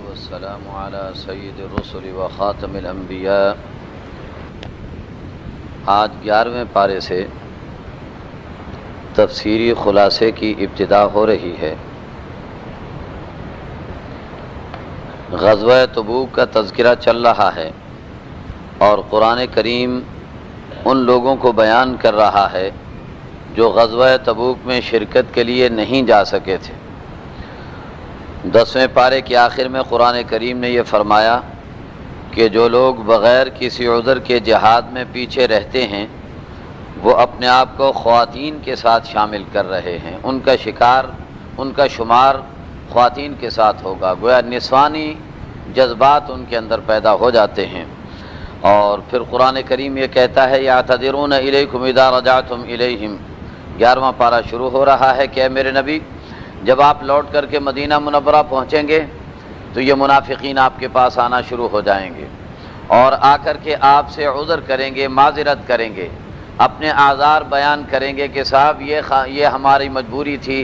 والسلام على سید الرسل و خاتم الانبیاء۔ آج 11ویں پارے سے تفسیری خلاصے کی ابتدا ہو رہی ہے۔ غزوہ تبوک کا تذکرہ چل رہا ہے اور قرآن کریم ان لوگوں کو بیان کر رہا ہے جو غزوہ تبوک میں شرکت کے لیے نہیں جا سکے تھے۔ 10ویں پارے کے آخر میں قرآن کریم نے یہ فرمایا کہ جو لوگ بغیر کسی عذر کے جہاد میں پیچھے رہتے ہیں وہ اپنے آپ کو خواتین کے ساتھ شامل کر رہے ہیں، ان کا شمار خواتین کے ساتھ ہوگا، گویا نسوانی جذبات ان کے اندر پیدا ہو جاتے ہیں۔ اور پھر قرآن کریم یہ کہتا ہے یعتذرون الیکم اذا رجعتم الیہم، 11واں پارہ شروع ہو رہا ہے کہ اے میرے نبی جب آپ لوٹ کر کے مدینہ منورہ پہنچیں گے تو یہ منافقین آپ کے پاس آنا شروع ہو جائیں گے اور آ کر کے آپ سے عذر کریں گے، معذرت کریں گے، اپنے اعذار بیان کریں گے کہ صاحب یہ ہماری مجبوری تھی،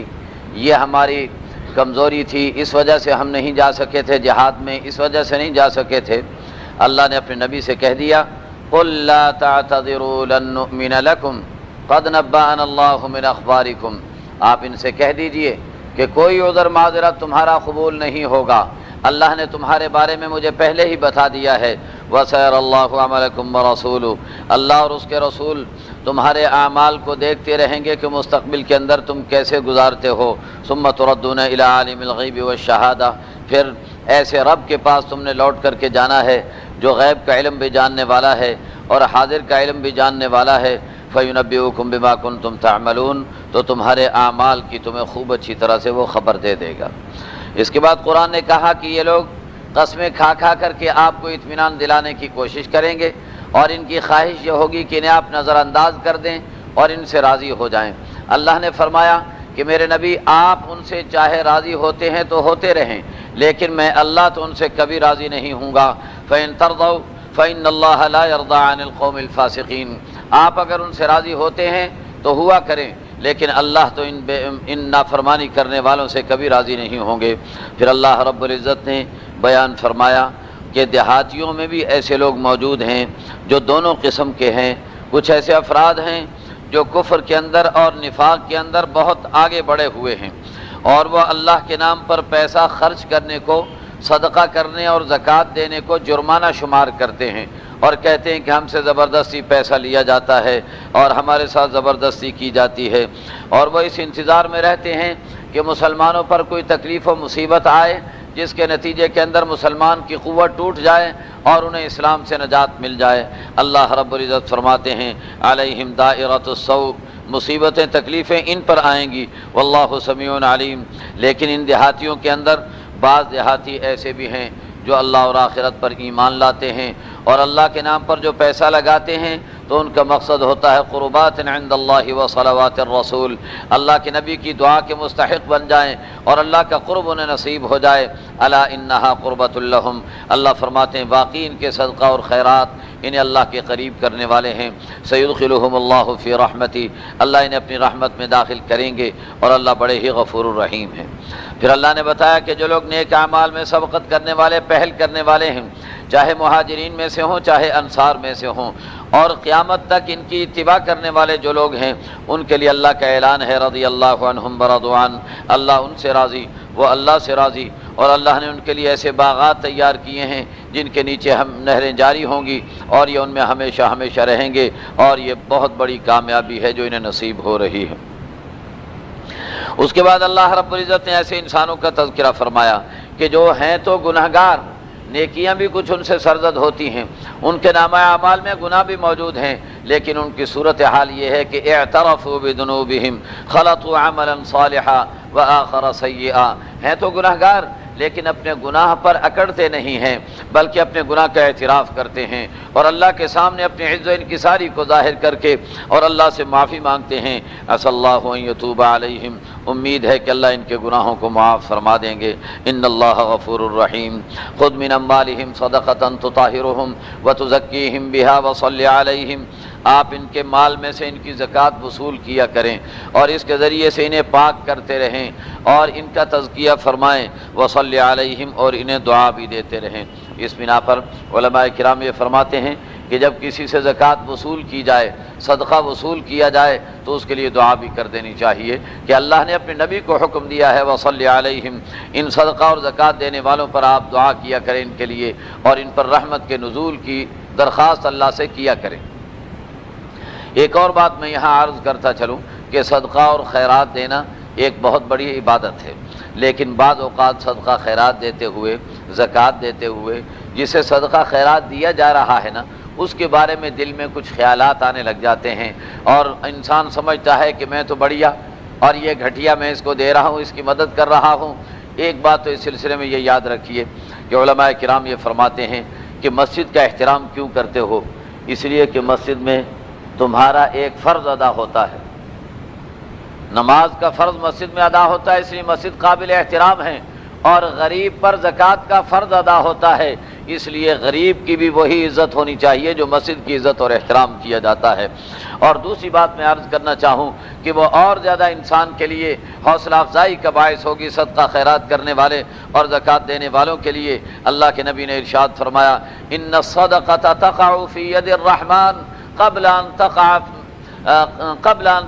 یہ ہماری کمزوری تھی، اس وجہ سے ہم نہیں جا سکے تھے جہاد میں، اس وجہ سے نہیں جا سکے تھے۔ اللہ نے اپنے نبی سے کہہ دیا قل لا تعتذروا لن نؤمن لکم قد نبأنا اللہ من اخبارکم، آپ ان سے کہہ دیجئے کہ کوئی عذر معذرت تمہارا قبول نہیں ہوگا، اللہ نے تمہارے بارے میں مجھے پہلے ہی بتا دیا ہے۔ وَسَيَرَ اللَّهُ عَمَلَكُمْ وَرَسُولُهُ، اللہ اور اس کے رسول تمہارے اعمال کو دیکھتے رہیں گے کہ مستقبل کے اندر تم کیسے گزارتے ہو۔ ثُمَّ تُرَدُّونَ إِلَىٰ عَالِمِ الْغَيْبِ وَالشَّهَادَةِ، پھر ایسے رب کے پاس تم نے لوٹ کر کے جانا ہے جو غیب کا علم بھی جاننے والا ہے اور حاضر کا علم بھی جاننے والا ہے۔ فَيُنَبِّئُكُم بِمَا كُنتُمْ تَعْمَلُونَ، تو تمہارے اعمال کی تمہیں خوب اچھی طرح سے وہ خبر دے دے گا۔ اس کے بعد قرآن نے کہا کہ یہ لوگ قسمیں کھا کھا کر کے آپ کو اطمینان دلانے کی کوشش کریں گے اور ان کی خواہش یہ ہوگی کہ انہیں آپ نظر انداز کر دیں اور ان سے راضی ہو جائیں۔ اللہ نے فرمایا کہ میرے نبی آپ ان سے چاہے راضی ہوتے ہیں تو ہوتے رہیں، لیکن میں اللہ تو ان سے کبھی راضی نہیں ہوں گا۔ فَإِن تَرْضَوْا فَإِنَّ اللَّهَ لَا يَرْضَىٰ عَنِ الْقَوْمِ الْفَاسِقِينَ، آپ اگر ان سے راضی ہوتے ہیں تو ہوا کریں، لیکن اللہ تو ان نافرمانی کرنے والوں سے کبھی راضی نہیں ہوں گے۔ پھر اللہ رب العزت نے بیان فرمایا کہ دیہاتیوں میں بھی ایسے لوگ موجود ہیں جو دونوں قسم کے ہیں۔ کچھ ایسے افراد ہیں جو کفر کے اندر اور نفاق کے اندر بہت آگے بڑھے ہوئے ہیں اور وہ اللہ کے نام پر پیسہ خرچ کرنے کو، صدقہ کرنے اور زکوٰۃ دینے کو جرمانہ شمار کرتے ہیں اور کہتے ہیں کہ ہم سے زبردستی پیسہ لیا جاتا ہے اور ہمارے ساتھ زبردستی کی جاتی ہے، اور وہ اس انتظار میں رہتے ہیں کہ مسلمانوں پر کوئی تکلیف و مصیبت آئے جس کے نتیجے کے اندر مسلمان کی قوت ٹوٹ جائے اور انہیں اسلام سے نجات مل جائے۔ اللہ رب العزت فرماتے ہیں علیہم دائرۃ السوء، مصیبتیں تکلیفیں ان پر آئیں گی، واللہ سمیع علیم۔ لیکن ان دیہاتیوں کے اندر بعض دیہاتی ایسے بھی ہیں جو اللہ اور آخرت پر ایمان لاتے ہیں اور اللہ کے نام پر جو پیسہ لگاتے ہیں تو ان کا مقصد ہوتا ہے قربات عند اللہ و صلوات الرسول، اللہ کے نبی کی دعا کے مستحق بن جائیں اور اللہ کا قرب انہیں نصیب ہو جائے۔ الا انہا قربۃ لہم، اللہ فرماتے ہیں واقعی ان کے صدقہ اور خیرات انہیں اللہ کے قریب کرنے والے ہیں۔ سیدخلہم اللہ فی رحمتی، اللہ انہیں اپنی رحمت میں داخل کریں گے اور اللہ بڑے ہی غفور الرحیم ہیں۔ پھر اللہ نے بتایا کہ جو لوگ نیک اعمال میں سبقت کرنے والے، پہل کرنے والے ہیں، چاہے مہاجرین میں سے ہوں چاہے انصار میں سے ہوں، اور قیامت تک ان کی اتباع کرنے والے جو لوگ ہیں ان کے لیے اللہ کا اعلان ہے رضی اللہ عنہم ورضوا عنہ، اللہ ان سے راضی وہ اللہ سے راضی، اور اللہ نے ان کے لیے ایسے باغات تیار کیے ہیں جن کے نیچے ہم نہریں جاری ہوں گی اور یہ ان میں ہمیشہ ہمیشہ رہیں گے، اور یہ بہت بڑی کامیابی ہے جو انہیں نصیب ہو رہی ہے۔ اس کے بعد اللہ رب العزت نے ایسے انسانوں کا تذکرہ فرمایا کہ جو ہیں تو گناہگار، نیکیاں بھی کچھ ان سے سرزد ہوتی ہیں، ان کے نامہ اعمال میں گناہ بھی موجود ہیں، لیکن ان کی صورتحال یہ ہے کہ اعترفوا بذنوبہم خلطوا عملا صالحا وآخر سیئا، ہیں تو گناہگار لیکن اپنے گناہ پر اکڑتے نہیں ہیں بلکہ اپنے گناہ کا اعتراف کرتے ہیں اور اللہ کے سامنے اپنی عز و انکساری کو ظاہر کر کے اور اللہ سے معافی مانگتے ہیں۔ عسى اللہ ان یتوب علیہم، امید ہے کہ اللہ ان کے گناہوں کو معاف فرما دیں گے۔ ان اللہ غفور الرحیم۔ خذ من اموالہم صدقۃ تطہرہم وتزکیہم بہا وصل علیہم، آپ ان کے مال میں سے ان کی زکوٰۃ وصول کیا کریں اور اس کے ذریعے سے انہیں پاک کرتے رہیں اور ان کا تزکیہ فرمائیں، وصلی علیہم، اور انہیں دعا بھی دیتے رہیں۔ اس بنا پر علماء کرام یہ فرماتے ہیں کہ جب کسی سے زکوٰۃ وصول کی جائے، صدقہ وصول کیا جائے، تو اس کے لیے دعا بھی کر دینی چاہیے کہ اللہ نے اپنے نبی کو حکم دیا ہے وصلی علیہم، ان صدقہ اور زکوٰۃ دینے والوں پر آپ دعا کیا کریں ان کے لیے، اور ان پر رحمت کے نزول کی درخواست اللہ سے کیا کریں۔ ایک اور بات میں یہاں عرض کرتا چلوں کہ صدقہ اور خیرات دینا ایک بہت بڑی عبادت ہے، لیکن بعض اوقات صدقہ خیرات دیتے ہوئے، زکوٰۃ دیتے ہوئے، جسے صدقہ خیرات دیا جا رہا ہے نا، اس کے بارے میں دل میں کچھ خیالات آنے لگ جاتے ہیں اور انسان سمجھتا ہے کہ میں تو بڑھیا اور یہ گھٹیا میں اس کو دے رہا ہوں، اس کی مدد کر رہا ہوں۔ ایک بات تو اس سلسلے میں یہ یاد رکھیے کہ علماء کرام یہ فرماتے ہیں کہ مسجد کا احترام کیوں کرتے ہو؟ اس لیے کہ مسجد میں تمہارا ایک فرض ادا ہوتا ہے، نماز کا فرض مسجد میں ادا ہوتا ہے، اس لیے مسجد قابل احترام ہے، اور غریب پر زکوٰۃ کا فرض ادا ہوتا ہے، اس لیے غریب کی بھی وہی عزت ہونی چاہیے جو مسجد کی عزت اور احترام کیا جاتا ہے۔ اور دوسری بات میں عرض کرنا چاہوں کہ وہ اور زیادہ انسان کے لیے حوصلہ افزائی کا باعث ہوگی صدقہ خیرات کرنے والے اور زکوٰۃ دینے والوں کے لیے۔ اللہ کے نبی نے ارشاد فرمایا ان الصدقۃ تقع فی ید الرحمن قبل ان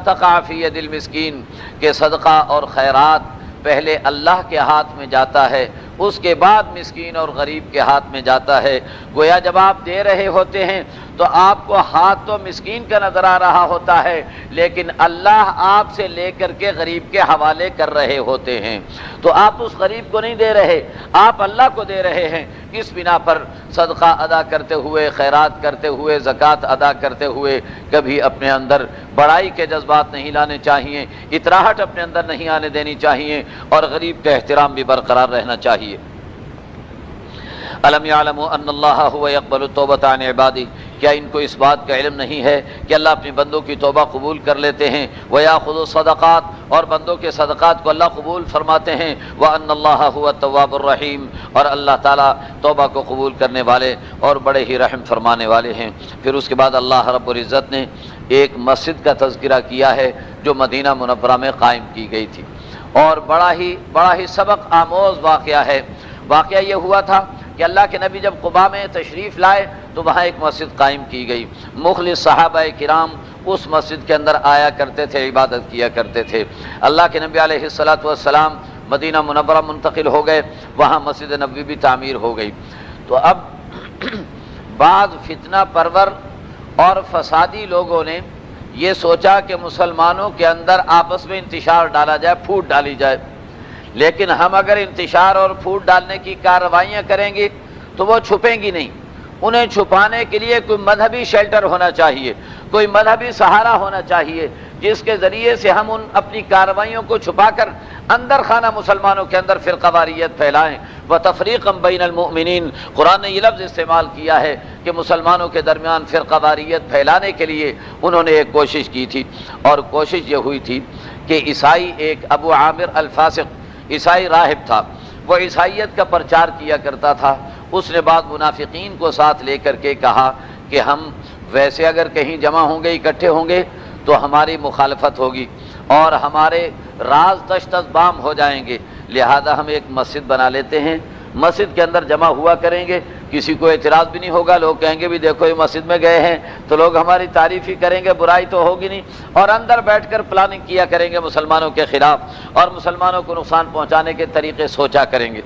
تقع فی ید المسکین، کہ صدقہ اور خیرات پہلے اللہ کے ہاتھ میں جاتا ہے، اس کے بعد مسکین اور غریب کے ہاتھ میں جاتا ہے۔ گویا جب آپ دے رہے ہوتے ہیں تو آپ کو ہاتھ تو مسکین کا نظر آ رہا ہوتا ہے، لیکن اللہ آپ سے لے کر کے غریب کے حوالے کر رہے ہوتے ہیں، تو آپ اس غریب کو نہیں دے رہے، آپ اللہ کو دے رہے ہیں۔ اس بنا پر صدقہ ادا کرتے ہوئے، خیرات کرتے ہوئے، زکوٰۃ ادا کرتے ہوئے کبھی اپنے اندر بڑائی کے جذبات نہیں لانے چاہیے، اتراہٹ اپنے اندر نہیں آنے دینی چاہیے، اور غریب کا احترام بھی برقرار رہنا چاہیے۔ الم یعلموا ان اللہ هو یقبل التوبۃ عن عبادہ، کیا ان کو اس بات کا علم نہیں ہے کہ اللہ اپنے بندوں کی توبہ قبول کر لیتے ہیں؟ ویأخذ الصدقات، اور بندوں کے صدقات کو اللہ قبول فرماتے ہیں۔ وان اللہ هو التواب الرحیم، اور اللہ تعالیٰ توبہ کو قبول کرنے والے اور بڑے ہی رحم فرمانے والے ہیں۔ پھر اس کے بعد اللہ رب العزت نے ایک مسجد کا تذکرہ کیا ہے جو مدینہ منورہ میں قائم کی گئی تھی، اور بڑا ہی سبق آموز واقعہ ہے۔ واقعہ یہ ہوا تھا کہ اللہ کے نبی جب قباء میں تشریف لائے تو وہاں ایک مسجد قائم کی گئی، مخلص صحابہ کرام اس مسجد کے اندر آیا کرتے تھے، عبادت کیا کرتے تھے۔ اللہ کے نبی علیہ الصلاۃ والسلام مدینہ منورہ منتقل ہو گئے، وہاں مسجد نبوی بھی تعمیر ہو گئی۔ تو اب بعض فتنہ پرور اور فسادی لوگوں نے یہ سوچا کہ مسلمانوں کے اندر آپس میں انتشار ڈالا جائے، پھوٹ ڈالی جائے، لیکن ہم اگر انتشار اور پھوٹ ڈالنے کی کارروائیاں کریں گے تو وہ چھپیں گی نہیں۔ انہیں چھپانے کے لیے کوئی مذہبی شیلٹر ہونا چاہیے، کوئی مذہبی سہارا ہونا چاہیے، جس کے ذریعے سے ہم اپنی کارروائیوں کو چھپا کر اندر خانہ مسلمانوں کے اندر فرقہ واریت پھیلائیں۔ وَتَفْرِيقًا بَيْنَ الْمُؤْمِنِينَ، قرآن نے یہ لفظ استعمال کیا ہے کہ مسلمانوں کے درمیان فرقہ واریت پھیلانے کے لیے انہوں نے ایک کوشش کی تھی، اور کوشش یہ ہوئی تھی کہ عیسائی ایک ابو عامر الفاسق عیسائی راہب تھا، وہ عیسائیت کا پرچار کیا کرتا تھا۔ اس نے بعض منافقین کو ساتھ لے کر کے کہا کہ ہم ویسے اگر کہیں جمع ہوں گے، اکٹھے ہوں گے تو ہماری مخالفت ہوگی اور ہمارے راز تشت بام ہو جائیں گے، لہذا ہم ایک مسجد بنا لیتے ہیں، مسجد کے اندر جمع ہوا کریں گے، کسی کو اعتراض بھی نہیں ہوگا، لوگ کہیں گے بھی دیکھو یہ مسجد میں گئے ہیں، تو لوگ ہماری تعریف ہی کریں گے، برائی تو ہوگی نہیں، اور اندر بیٹھ کر پلاننگ کیا کریں گے مسلمانوں کے خلاف اور مسلمانوں کو نقصان پہنچانے کے طریقے سوچا کریں گے۔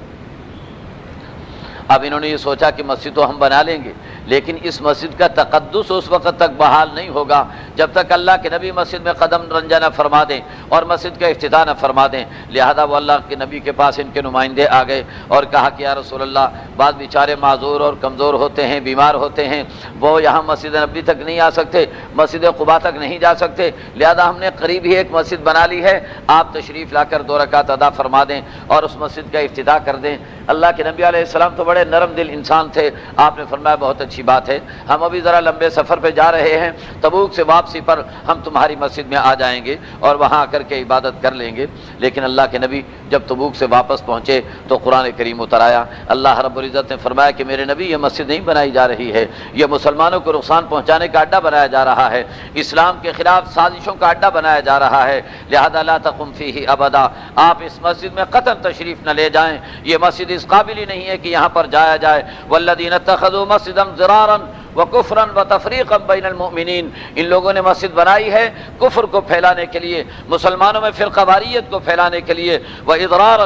اب انہوں نے یہ سوچا کہ مسجد تو ہم بنا لیں گے، لیکن اس مسجد کا تقدس اس وقت تک بحال نہیں ہوگا جب تک اللہ کے نبی مسجد میں قدم رنجہ نہ فرما دیں اور مسجد کا افتتاح نہ فرما دیں۔ لہذا وہ اللہ کے نبی کے پاس ان کے نمائندے آ گئے اور کہا کہ یا رسول اللہ، بعض بیچارے معذور اور کمزور ہوتے ہیں، بیمار ہوتے ہیں، وہ یہاں مسجد نبی تک نہیں آ سکتے، مسجد قباء تک نہیں جا سکتے، لہذا ہم نے قریب ہی ایک مسجد بنا لی ہے، آپ تشریف لا کر 2 رکعت ادا فرما دیں اور اس مسجد کا افتتاح کر دیں۔ اللہ کے نبی علیہ السلام تو بڑے نرم دل انسان تھے، آپ نے فرمایا بہت اچھی بات ہے، ہم ابھی ذرا لمبے سفر پہ جا رہے ہیں، تبوک سے واپسی پر ہم تمہاری مسجد میں آ جائیں گے اور وہاں آ کر کے عبادت کر لیں گے۔ لیکن اللہ کے نبی جب تبوک سے واپس پہنچے تو قرآن کریم اتر آیا۔ اللہ رب العزت نے فرمایا کہ میرے نبی یہ مسجد نہیں بنائی جا رہی ہے، یہ مسلمانوں کو نقصان پہنچانے کا اڈا بنایا جا رہا ہے، اسلام کے خلاف سازشوں کا اڈا بنایا جا رہا ہے، لہذا لا تقم فیہ ابدا، آپ اس مسجد میں قطعا تشریف نہ لے جائیں، یہ مسجد اس قابل ہی نہیں ہے کہ یہاں پر جایا جائے۔ والذین اتخذوا مسجدا ضرارا وکفرا وتفریقا بین المؤمنین، ان لوگوں نے مسجد بنائی ہے کفر کو پھیلانے کے لیے، مسلمانوں میں فرقہ واریت کو پھیلانے کے لیے، واضرارا،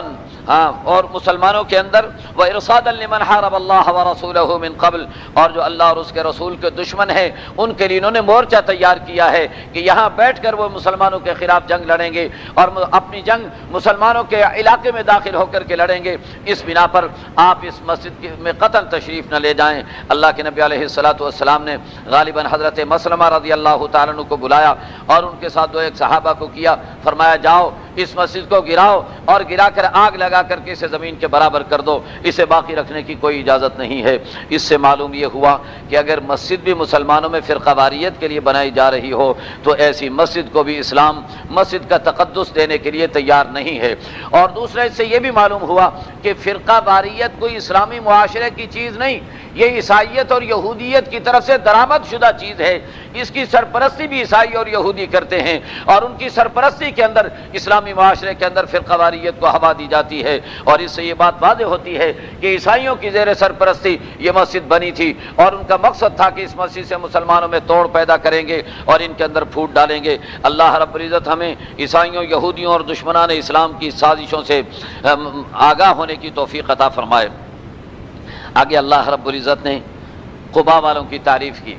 اور مسلمانوں کے اندر وارصادا لمن حارب اللہ ورسولہ من قبل، اور جو اللہ اور اس کے رسول کے دشمن ہیں ان کے لیے انہوں نے مورچہ تیار کیا ہے کہ یہاں بیٹھ کر وہ مسلمانوں کے خلاف جنگ لڑیں گے اور اپنی جنگ مسلمانوں کے علاقے میں داخل ہو کر کے لڑیں گے۔ اس بنا پر آپ اس مسجد میں قطعاً تشریف نہ لے جائیں۔ اللہ کے نبی علیہ الصلوۃ والسلام نے غالباً حضرت مسلمہ رضی اللہ تعالیٰ عنہ کو بلایا اور ان کے ساتھ دو ایک صحابہ کو کیا، فرمایا جاؤ اس مسجد کو گراؤ اور گرا کر آگ لگا کر کے اسے زمین کے برابر کر دو، اسے باقی رکھنے کی کوئی اجازت نہیں ہے۔ اس سے معلوم یہ ہوا کہ اگر مسجد بھی مسلمانوں میں فرقہ واریت کے لیے بنائی جا رہی ہو تو ایسی مسجد کو بھی اسلام مسجد کا تقدس دینے کے لیے تیار نہیں ہے۔ اور دوسرا اس سے یہ بھی معلوم ہوا کہ فرقہ واریت کوئی اسلامی معاشرے کی چیز نہیں، یہ عیسائیت اور یہودیت کی طرف سے درآمد شدہ چیز ہے، اس کی سرپرستی بھی عیسائی اور یہودی کرتے ہیں اور ان کی سرپرستی کے اندر اسلامی معاشرے کے اندر فرقہ واریت کو ہوا دی جاتی ہے۔ اور اس سے یہ بات واضح ہوتی ہے کہ عیسائیوں کی زیر سرپرستی یہ مسجد بنی تھی اور ان کا مقصد تھا کہ اس مسجد سے مسلمانوں میں توڑ پیدا کریں گے اور ان کے اندر پھوٹ ڈالیں گے۔ اللہ رب العزت ہمیں عیسائیوں، یہودیوں اور دشمنان اسلام کی سازشوں سے آگاہ ہونے کی توفیق عطا فرمائے۔ آگے اللہ رب العزت نے قباء والوں کی تعریف کی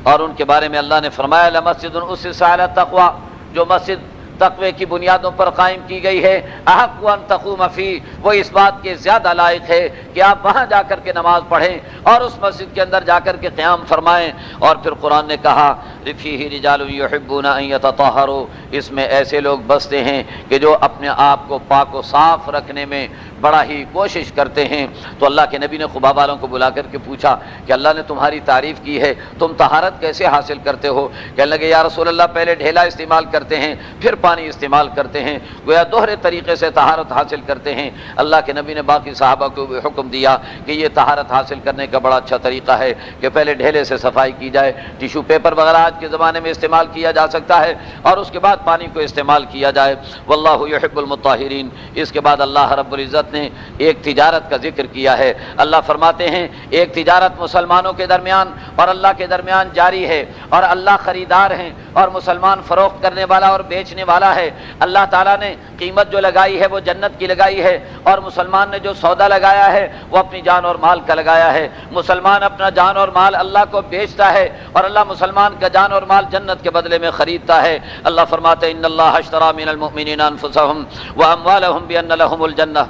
اور ان کے بارے میں اللہ نے فرمایا لمسجد اسس علی التقوی، جو مسجد تقوی کی بنیادوں پر قائم کی گئی ہے، احق ان تقوم فیہ، وہ اس بات کے زیادہ لائق ہے کہ آپ وہاں جا کر کے نماز پڑھیں اور اس مسجد کے اندر جا کر کے قیام فرمائیں۔ اور پھر قرآن نے کہا فیہ رجال یحبون ان یتطہروا، اس میں ایسے لوگ بستے ہیں کہ جو اپنے آپ کو پاک و صاف رکھنے میں بڑا ہی کوشش کرتے ہیں۔ تو اللہ کے نبی نے قباء والوں کو بلا کر کے پوچھا کہ اللہ نے تمہاری تعریف کی ہے، تم طہارت کیسے حاصل کرتے ہو؟ کہنے لگے یا رسول اللہ پہلے ڈھیلا استعمال کرتے ہیں پھر پانی استعمال کرتے ہیں، گویا دوہرے طریقے سے طہارت حاصل کرتے ہیں۔ اللہ کے نبی نے باقی صحابہ کو بھی حکم دیا کہ یہ طہارت حاصل کرنے کا بڑا اچھا طریقہ ہے کہ پہلے ڈھیلے سے صفائی کی جائے، ٹیشو پیپر وغیرہ آج کے زمانے میں استعمال کیا جا سکتا ہے، اور اس کے بعد پانی کو استعمال کیا جائے۔ واللہ یحب المطہرین۔ اس کے بعد اللہ رب العزت نے ایک تجارت کا ذکر کیا ہے۔ اللہ فرماتے ہیں ایک تجارت مسلمانوں کے درمیان اور اللہ کے درمیان جاری ہے، اور اللہ خریدار ہیں اور مسلمان فروخت کرنے والا اور بیچنے والا ہے۔ اللہ تعالیٰ نے قیمت جو لگائی ہے وہ جنت کی لگائی ہے، اور مسلمان نے جو سودا لگایا ہے وہ اپنی جان اور مال کا لگایا ہے۔ مسلمان اپنا جان اور مال اللہ کو بیچتا ہے اور اللہ مسلمان کا جان اور مال جنت کے بدلے میں خریدتا ہے۔ اللہ فرماتے ہیں ان اللہ اشتری من المؤمنین انفسهم واموالهم بان لهم الجنہ۔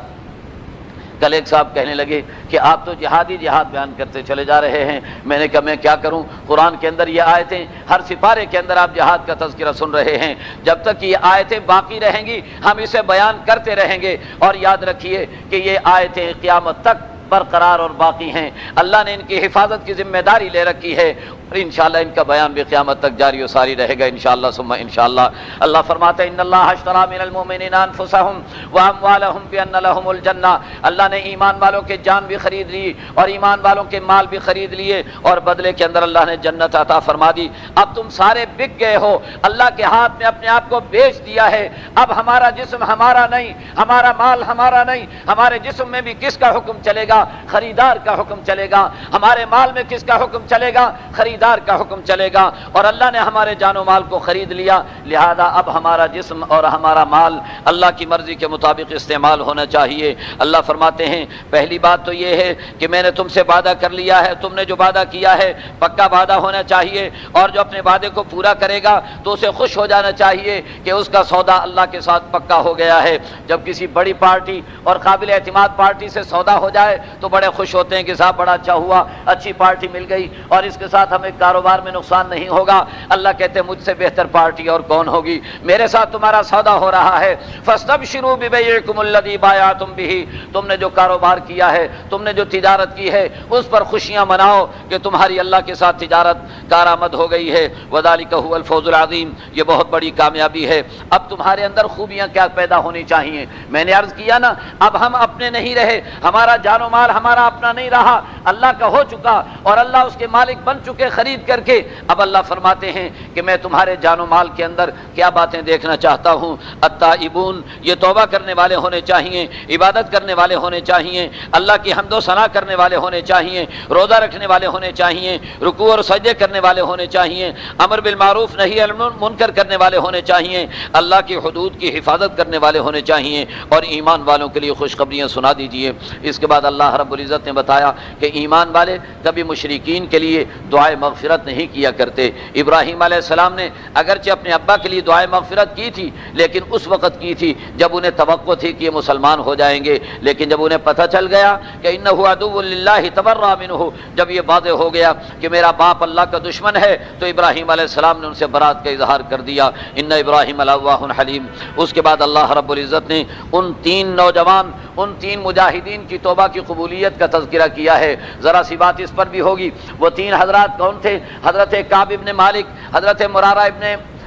کل ایک صاحب کہنے لگے کہ آپ تو جہادی جہاد بیان کرتے چلے جا رہے ہیں۔ میں نے کہا میں کیا کروں، قرآن کے اندر یہ آیتیں ہر سپارے کے اندر آپ جہاد کا تذکرہ سن رہے ہیں، جب تک یہ آیتیں باقی رہیں گی ہم اسے بیان کرتے رہیں گے۔ اور یاد رکھیے کہ یہ آیتیں قیامت تک برقرار اور باقی ہیں، اللہ نے ان کی حفاظت کی ذمہ داری لے رکھی ہے، اور انشاءاللہ ان کا بیان بھی قیامت تک جاری و ساری رہے گا انشاءاللہ ثم انشاءاللہ۔ اللہ فرماتے ہیں ان اللہ اشتری من المؤمنین انفسهم واموالهم بان لهم الجنہ، اللہ نے ایمان والوں کے جان بھی خرید لی اور ایمان والوں کے مال بھی خرید لیے، اور بدلے کے اندر اللہ نے جنت عطا فرما دی۔ اب تم سارے بک گئے ہو، اللہ کے ہاتھ میں اپنے آپ کو بیچ دیا ہے، اب ہمارا جسم ہمارا نہیں، ہمارا مال ہمارا نہیں، ہمارے جسم میں بھی کس کا حکم چلے گا؟ خریدار کا حکم چلے گا۔ ہمارے مال میں کس کا حکم چلے گا؟ خریدار کا حکم چلے گا۔ اور اللہ نے ہمارے جان و مال کو خرید لیا، لہذا اب ہمارا جسم اور ہمارا مال اللہ کی مرضی کے مطابق استعمال ہونا چاہیے۔ اللہ فرماتے ہیں پہلی بات تو یہ ہے کہ میں نے تم سے وعدہ کر لیا ہے، تم نے جو وعدہ کیا ہے پکا وعدہ ہونا چاہیے، اور جو اپنے وعدے کو پورا کرے گا تو اسے خوش ہو جانا چاہیے کہ اس کا سودا اللہ کے ساتھ پکا ہو گیا ہے۔ جب کسی بڑی پارٹی اور قابل اعتماد پارٹی سے سودا ہو جائے تو بڑے خوش ہوتے ہیں کہ صاحب بڑا اچھا ہوا، اچھی پارٹی مل گئی اور اس کے ساتھ ہمیں کاروبار میں نقصان نہیں ہوگا۔ اللہ کہتے ہیں مجھ سے بہتر پارٹی اور کون ہوگی، میرے ساتھ تمہارا سودا ہو رہا ہے۔ فاستبشروا ببیعکم الذی بایعتم بہ، تم نے جو کاروبار کیا ہے، تم نے جو تجارت کی ہے، اس پر خوشیاں مناؤ کہ تمہاری اللہ کے ساتھ تجارت کارآمد ہو گئی ہے۔ وذالک هو الفوز العظیم، یہ بہت بڑی کامیابی ہے۔ اب تمہارے اندر خوبیاں کیا پیدا ہونی چاہیے؟ میں نے عرض کیا نا، اب ہم اپنے نہیں رہے، ہمارا جان و مال ہمارا اپنا نہیں رہا، اللہ کا ہو چکا اور اللہ اس کے مالک بن چکے خرید کر کے۔ اب اللہ فرماتے ہیں کہ میں تمہارے جان و مال کے اندر کیا باتیں دیکھنا چاہتا ہوں۔ التائبون، یہ توبہ کرنے والے ہونے چاہیے، عبادت کرنے والے ہونے چاہیے، اللہ کی حمد و ثنا کرنے والے ہونے چاہیے، روزہ رکھنے والے ہونے چاہیے، رکوع اور سجدے کرنے والے ہونے چاہیے، امر بالمعروف نہی عن المنکر کرنے والے ہونے چاہیے، اللہ کی حدود کی حفاظت کرنے والے ہونے چاہیے، اور ایمان والوں کے لیے خوشخبریاں سنا دیجیے۔ اس کے بعد اللہ رب العزت نے بتایا کہ ایمان والے کبھی مشرکین کے لیے دعائے مغفرت نہیں کیا کرتے۔ ابراہیم علیہ السلام نے اگرچہ اپنے ابا کے لیے دعائے مغفرت کی تھی، لیکن اس وقت کی تھی جب انہیں توقع تھی کہ یہ مسلمان ہو جائیں گے، لیکن جب انہیں پتہ چل گیا کہ انہ عدو للہ تبرأ منہ، جب یہ واضح ہو گیا کہ میرا باپ اللہ کا دشمن ہے، تو ابراہیم علیہ السلام نے ان سے برات کا اظہار کر دیا۔ ان ابراہیم لأواہ حلیم۔ اس کے بعد اللہ رب العزت نے ان تین نوجوان، ان تین مجاہدین کی توبہ کی قبولیت کا تذکرہ کیا ہے۔ ذرا سی بات اس پر بھی ہوگی، وہ تین حضرات کون تھے؟ حضرت کعب ابن مالک، حضرت مرارہ ابن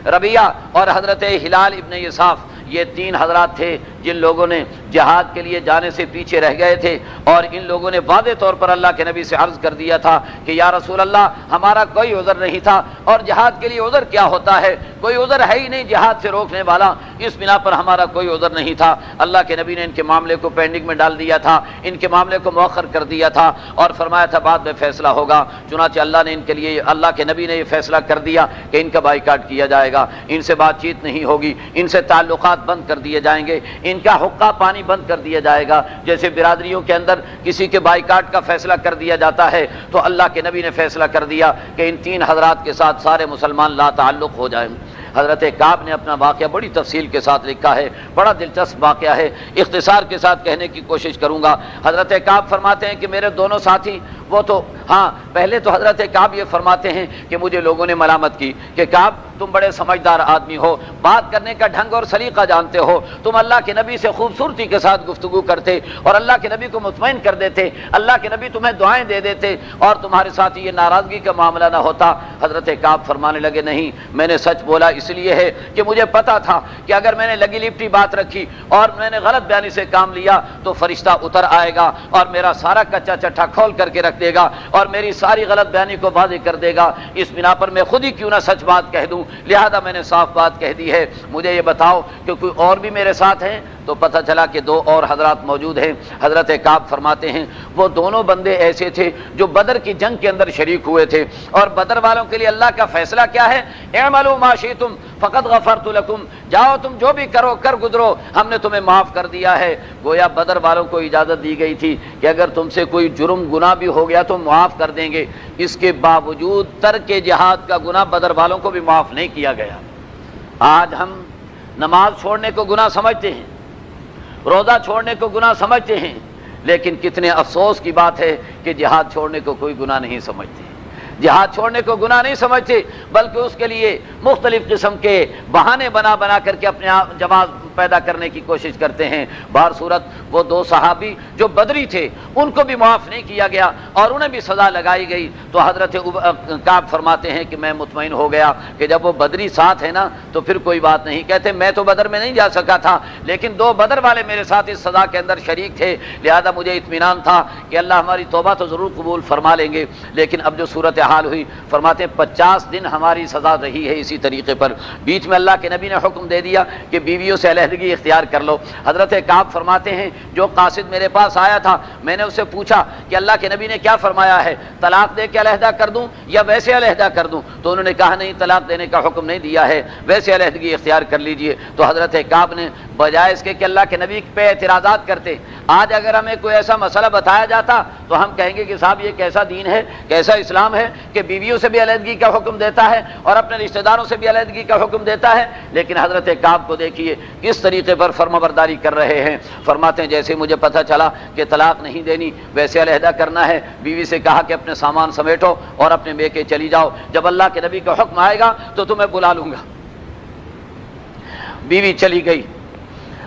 ربیعہ اور حضرت ہلال ابن یصاف۔ یہ تین حضرات تھے جن لوگوں نے جہاد کے لیے جانے سے پیچھے رہ گئے تھے، اور ان لوگوں نے واضح طور پر اللہ کے نبی سے عرض کر دیا تھا کہ یا رسول اللہ، ہمارا کوئی عذر نہیں تھا، اور جہاد کے لیے عذر کیا ہوتا ہے؟ کوئی عذر ہے ہی نہیں جہاد سے روکنے والا، اس بنا پر ہمارا کوئی عذر نہیں تھا۔ اللہ کے نبی نے ان کے معاملے کو پینڈنگ میں ڈال دیا تھا، ان کے معاملے کو مؤخر کر دیا تھا، اور فرمایا تھا بعد میں فیصلہ ہوگا۔ چنانچہ اللہ نے ان کے لیے، اللہ کے نبی نے یہ فیصلہ کر دیا کہ ان کا بائیکاٹ کیا جائے گا، ان سے بات چیت نہیں ہوگی، ان سے تعلقات بند کر دیے جائیں گے، ان کا حقہ پانی بند کر دیا جائے گا۔ جیسے برادریوں کے اندر کسی کے بائیکاٹ کا فیصلہ کر دیا جاتا ہے، تو اللہ کے نبی نے فیصلہ کر دیا کہ ان تین حضرات کے ساتھ سارے مسلمان لا تعلق ہو جائیں۔ حضرت کعب نے اپنا واقعہ بڑی تفصیل کے ساتھ لکھا ہے، بڑا دلچسپ واقعہ ہے، اختصار کے ساتھ کہنے کی کوشش کروں گا۔ حضرت کعب فرماتے ہیں کہ میرے دونوں ساتھی، وہ تو پہلے تو حضرت کعب یہ فرماتے ہیں کہ مجھے لوگوں نے ملامت کی کہ کعب تم بڑے سمجھدار آدمی ہو، بات کرنے کا ڈھنگ اور سلیقہ جانتے ہو، تم اللہ کے نبی سے خوبصورتی کے ساتھ گفتگو کرتے اور اللہ کے نبی کو مطمئن کر دیتے، اللہ کے نبی تمہیں دعائیں دے دیتے اور تمہارے ساتھ یہ ناراضگی کا معاملہ نہ ہوتا۔ حضرت کعب فرمانے لگے نہیں، میں نے سچ بولا اس لیے ہے کہ مجھے پتا تھا کہ اگر میں نے لگی لپٹی بات رکھی اور میں نے غلط بیانی سے کام لیا تو فرشتہ اتر آئے گا اور میرا سارا کچا چٹھا کھول کر کے رکھ دے گا اور میری ساری غلط بیانی کو واضح کر دے گا۔ اس بنا پر میں خود ہی کیوں نہ سچ بات کہہ دوں، لہذا میں نے صاف بات کہہ دی ہے۔ مجھے یہ بتاؤ کہ کوئی اور بھی میرے ساتھ ہیں؟ تو پتہ چلا کہ دو اور حضرات موجود ہیں۔ حضرت کعب فرماتے ہیں وہ دونوں بندے ایسے تھے جو بدر کی جنگ کے اندر شریک ہوئے تھے، اور بدر والوں کے لیے اللہ کا فیصلہ کیا ہے؟ اعملوا ما شئتم فقد غفرت لکم، جاؤ تم جو بھی کرو کر گزرو، ہم نے تمہیں معاف کر دیا ہے۔ گویا بدر والوں کو اجازت دی گئی تھی کہ اگر تم سے کوئی جرم گناہ بھی ہو گیا تو معاف کر دیں گے، اس کے باوجود ترک جہاد کا گناہ بدر والوں کو بھی معاف نہیں کیا گیا۔ آج ہم نماز چھوڑنے کو گناہ سمجھتے ہیں، روزہ چھوڑنے کو گناہ سمجھتے ہیں، لیکن کتنے افسوس کی بات ہے کہ جہاد چھوڑنے کو کوئی گناہ نہیں سمجھتے، جہاد چھوڑنے کو گناہ نہیں سمجھتے، بلکہ اس کے لیے مختلف قسم کے بہانے بنا کر کے اپنے جواز پیدا کرنے کی کوشش کرتے ہیں۔ بہر صورت وہ دو صحابی جو بدری تھے ان کو بھی معاف نہیں کیا گیا اور انہیں بھی سزا لگائی گئی۔ تو حضرت کعب فرماتے ہیں کہ میں مطمئن ہو گیا کہ جب وہ بدری ساتھ ہے نا تو پھر کوئی بات نہیں۔ کہتے میں تو بدر میں نہیں جا سکا تھا، لیکن دو بدر والے میرے ساتھ اس سزا کے اندر شریک تھے، لہذا مجھے اطمینان تھا کہ اللہ ہماری توبہ تو ضرور قبول فرما لیں گے۔ لیکن اب جو صورت حال ہوئی، فرماتے ہیں 50 دن ہماری سزا رہی ہے اسی طریقے پر۔ بیچ میں اللہ کے نبی نے حکم دے دیا کہ بیویوں سے علیحدگی اختیار کر لو۔ حضرت کعب فرماتے ہیں جو قاصد میرے پاس آیا تھا میں نے اسے پوچھا کہ اللہ کے نبی نے کیا فرمایا ہے، طلاق دے کے علیحدہ کر دوں یا ویسے علیحدہ کر دوں؟ تو انہوں نے کہا نہیں، طلاق دینے کا حکم نہیں دیا ہے، ویسے علیحدگی اختیار کر لیجئے۔ تو حضرت کعب نے بجائے اس کے کہ اللہ کے نبی پہ اعتراضات کرتے، آج اگر ہمیں کوئی ایسا مسئلہ بتایا جاتا تو ہم کہیں گے کہ صاحب یہ کیسا دین ہے، کیسا اسلام ہے کہ بیویوں سے بھی علیحدگی کا حکم دیتا ہے اور اپنے رشتہ داروں سے بھی علیحدگی کا حکم دیتا ہے۔ لیکن حضرت کعب کو دیکھیے کس کس طریقے پر فرما برداری کر رہے ہیں؟ فرماتے ہیں جیسے مجھے پتہ چلا کہ طلاق نہیں دینی، ویسے علیحدہ کرنا ہے، بیوی سے کہا کہ اپنے سامان سمیٹو اور اپنے میکے چلی جاؤ، جب اللہ کے نبی کا حکم آئے گا تو تمہیں بلا لوں گا۔ بیوی چلی گئی،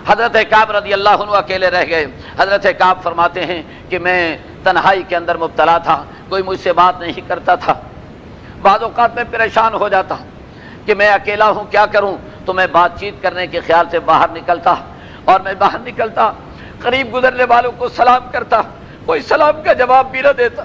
حضرت کعب رضی اللہ عنہ اکیلے رہ گئے۔ حضرت کعب فرماتے ہیں کہ میں تنہائی کے اندر مبتلا تھا، کوئی مجھ سے بات نہیں کرتا تھا، بعض اوقات میں پریشان ہو جاتا کہ میں اکیلا ہوں کیا کروں، تو میں بات چیت کرنے کے خیال سے باہر نکلتا، اور میں باہر نکلتا قریب گزرنے والوں کو سلام کرتا، کوئی سلام کا جواب بھی نہ دیتا۔